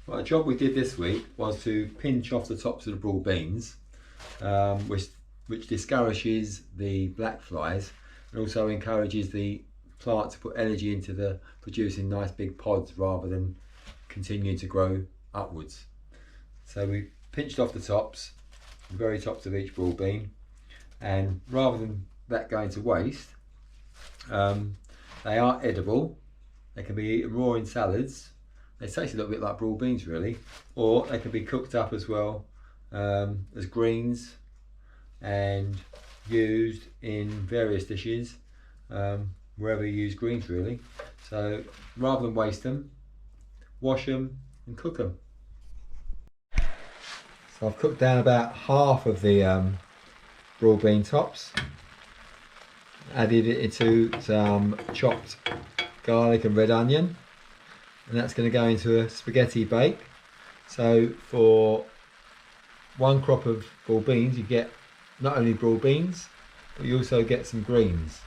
Well, the job we did this week was to pinch off the tops of the broad beans, which discourages the black flies and also encourages the plant to put energy into the producing nice big pods rather than continuing to grow upwards. So we pinched off the tops, the very tops of each broad bean, and rather than that going to waste, they are edible. They can be eaten raw in salads. They taste a little bit like broad beans really, or they can be cooked up as well as greens and used in various dishes, wherever you use greens really. So rather than waste them, wash them and cook them. So I've cooked down about half of the broad bean tops, added it into some chopped garlic and red onion, and that's going to go into a spaghetti bake. So for one crop of broad beans you get not only broad beans, but you also get some greens.